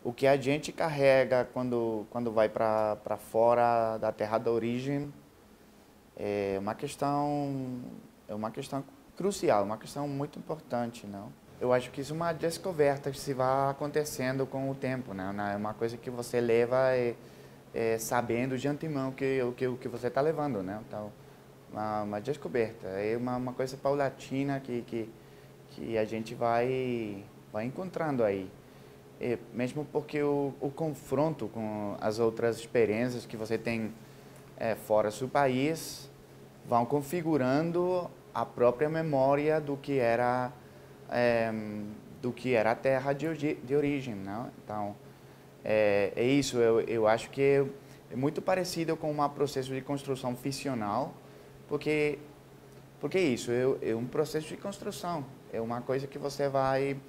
o que a gente carrega quando vai para fora da terra da origem é uma questão crucial, uma questão muito importante, não? Eu acho que isso é uma descoberta que se vai acontecendo com o tempo, né? Não é uma coisa que você leva sabendo de antemão o que você está levando, né? Então, uma descoberta, é uma coisa paulatina que a gente vai encontrando aí. Mesmo porque o confronto com as outras experiências que você tem fora do seu país vão configurando a própria memória do que era a terra de origem, não? Então, é isso, eu acho que é muito parecido com um processo de construção ficcional, porque, porque é isso, é um processo de construção, é uma coisa que você vai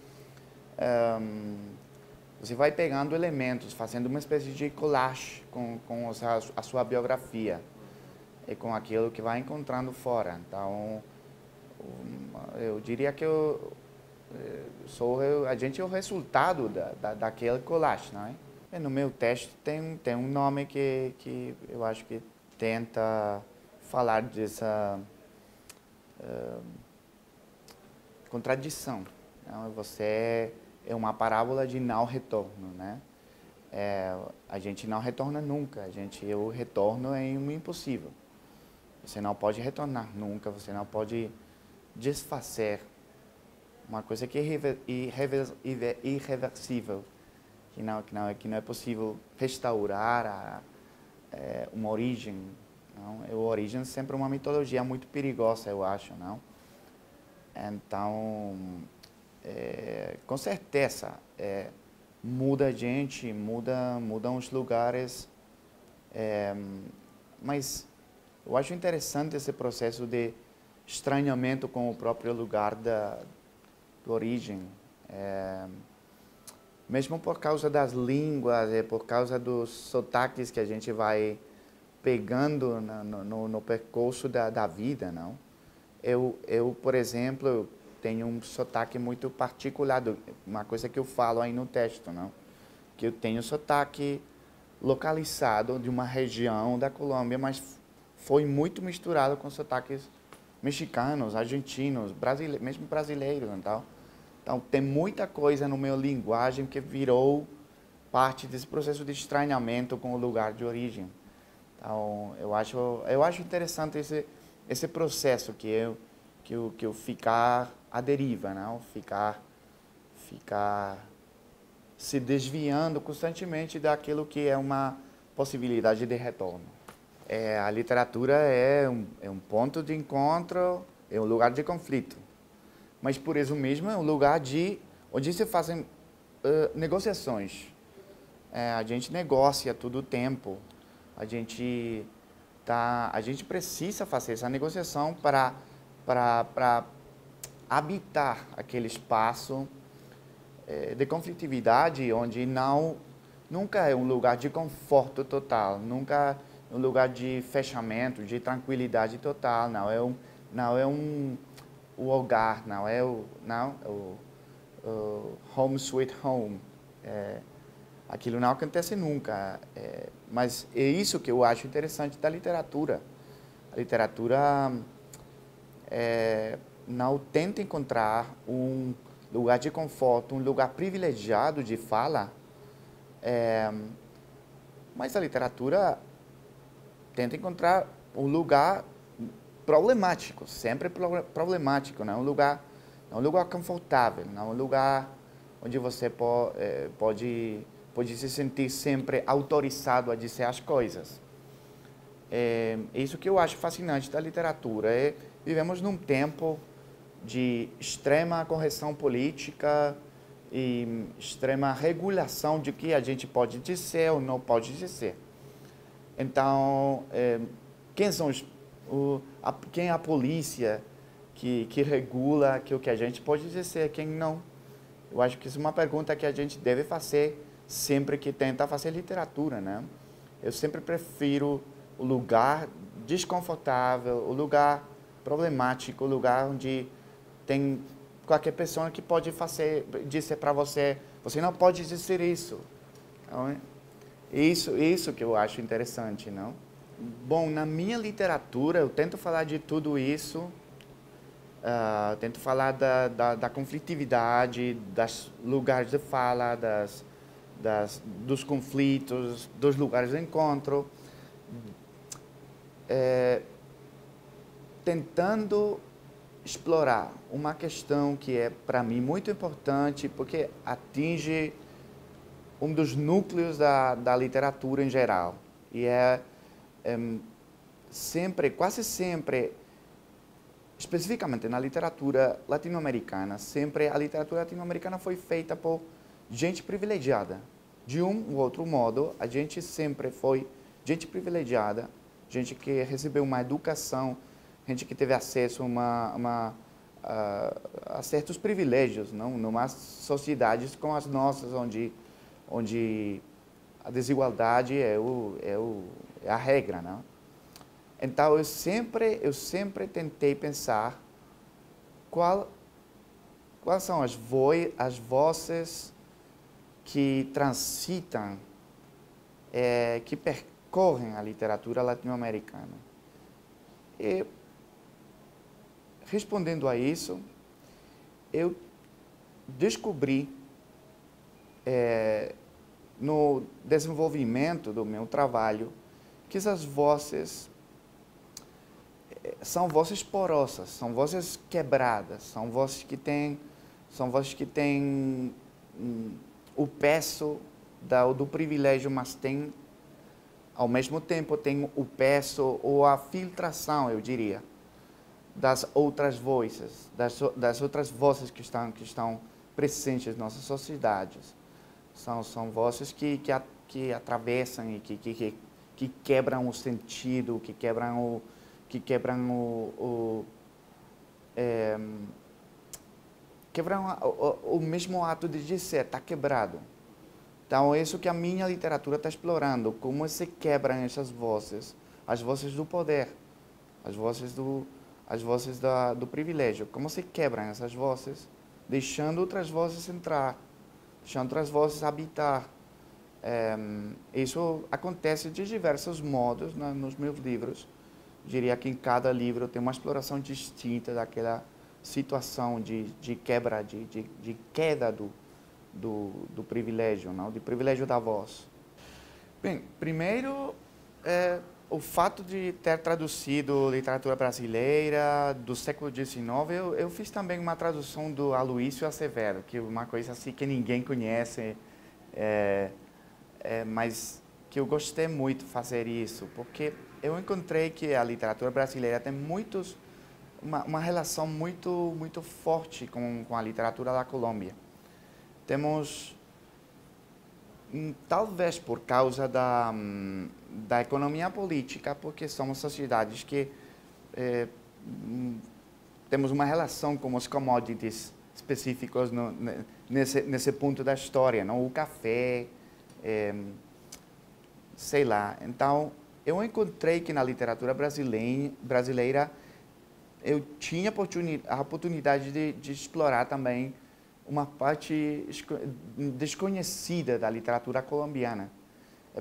pegando elementos, fazendo uma espécie de collage com a sua biografia e com aquilo que vai encontrando fora. Então, eu diria que a gente é o resultado daquele collage, não é? E no meu texto tem um nome que eu acho que tenta falar dessa contradição. Não? Você é uma parábola de não retorno, né? A gente não retorna nunca, o retorno é um impossível. Você não pode retornar nunca, você não pode desfazer uma coisa que é irreversível, que não é possível restaurar uma origem. Não? A origem é sempre uma mitologia muito perigosa, eu acho, não? Então, com certeza, muda a gente, mudam os lugares, mas eu acho interessante esse processo de estranhamento com o próprio lugar da origem. Mesmo por causa das línguas, por causa dos sotaques que a gente vai pegando no percurso da vida, não? Por exemplo, tenho um sotaque muito particular, uma coisa que eu falo aí no texto, não? Que eu tenho sotaque localizado de uma região da Colômbia, mas foi muito misturado com sotaques mexicanos, argentinos, mesmo brasileiros e tal. Então, tem muita coisa no meu linguagem que virou parte desse processo de estranhamento com o lugar de origem. Então, eu acho interessante esse processo que eu ficar à deriva, não? Ficar se desviando constantemente daquilo que é uma possibilidade de retorno. A literatura é um ponto de encontro, é um lugar de conflito. Mas, por isso mesmo, é um lugar onde se fazem negociações. A gente negocia todo o tempo. A gente precisa fazer essa negociação para habitar aquele espaço de conflitividade onde nunca é um lugar de conforto total, nunca é um lugar de fechamento, de tranquilidade total, não é o hogar, não é o home sweet home. Aquilo não acontece nunca, mas é isso que eu acho interessante da literatura. A literatura não tenta encontrar um lugar de conforto, um lugar privilegiado de fala, mas a literatura tenta encontrar um lugar problemático, sempre problemático, não é um lugar confortável, não é um lugar onde você pode se sentir sempre autorizado a dizer as coisas. É isso que eu acho fascinante da literatura. Vivemos num tempo de extrema correção política e extrema regulação de que a gente pode dizer ou não pode dizer. Então, quem é a polícia que regula o que a gente pode dizer, quem não? Eu acho que isso é uma pergunta que a gente deve fazer sempre que tenta fazer literatura, né? Eu sempre prefiro o lugar desconfortável, o lugar problemático, o lugar onde tem qualquer pessoa que pode dizer para você, você não pode dizer isso, Então, isso que eu acho interessante, não? Bom, na minha literatura, eu tento falar de tudo isso, tento falar da conflitividade, dos lugares de fala, dos conflitos, dos lugares de encontro, tentando explorar uma questão que é, para mim, muito importante, porque atinge um dos núcleos da literatura em geral. E sempre, quase sempre, especificamente na literatura latino-americana, sempre a literatura latino-americana foi feita por gente privilegiada. De um ou outro modo, a gente sempre foi gente privilegiada, gente que recebeu uma educação, gente que teve acesso a certos privilégios, não? Numa sociedades como as nossas, onde a desigualdade é a regra, não? Então, eu sempre tentei pensar quais são as vozes que transitam, que percorrem a literatura latino-americana. E, respondendo a isso, eu descobri, no desenvolvimento do meu trabalho, que essas vozes são vozes porosas, são vozes quebradas, são vozes que têm o peso do privilégio, mas tem, ao mesmo tempo, tem o peso ou a filtração, eu diria, das outras vozes, das outras vozes que estão presentes nas nossas sociedades. São vozes que atravessam e que quebram o sentido, que quebram o mesmo ato de dizer, está quebrado. Então, é isso que a minha literatura está explorando, como se quebram essas vozes, as vozes do poder, as vozes do privilégio, como se quebram essas vozes, deixando outras vozes entrar, deixando outras vozes habitar. Isso acontece de diversos modos nos meus livros. Diria que em cada livro tem uma exploração distinta daquela situação de quebra, de queda do privilégio, não? De privilégio da voz. Bem, primeiro, o fato de ter traduzido literatura brasileira do século XIX, eu fiz também uma tradução do Aloísio Acevedo, que é uma coisa assim que ninguém conhece, mas que eu gostei muito de fazer isso, porque eu encontrei que a literatura brasileira tem uma relação muito forte com a literatura da Colômbia. Temos, talvez por causa da economia política, porque somos sociedades que temos uma relação com os commodities específicos nesse ponto da história, não? O café, sei lá. Então, eu encontrei que na literatura brasileira eu tinha a oportunidade de explorar também uma parte desconhecida da literatura colombiana.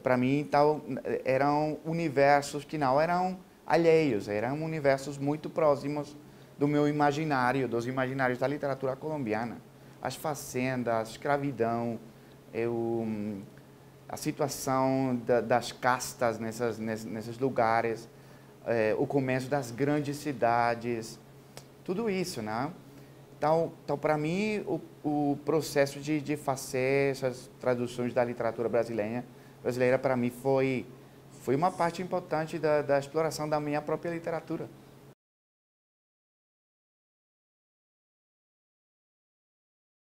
Para mim, então, eram universos que não eram alheios, eram universos muito próximos do meu imaginário, dos imaginários da literatura colombiana. As fazendas, a escravidão, a situação das castas nesses lugares, o começo das grandes cidades, tudo isso, né? Então para mim, o processo de fazer essas traduções da literatura brasileira para mim foi uma parte importante da exploração da minha própria literatura.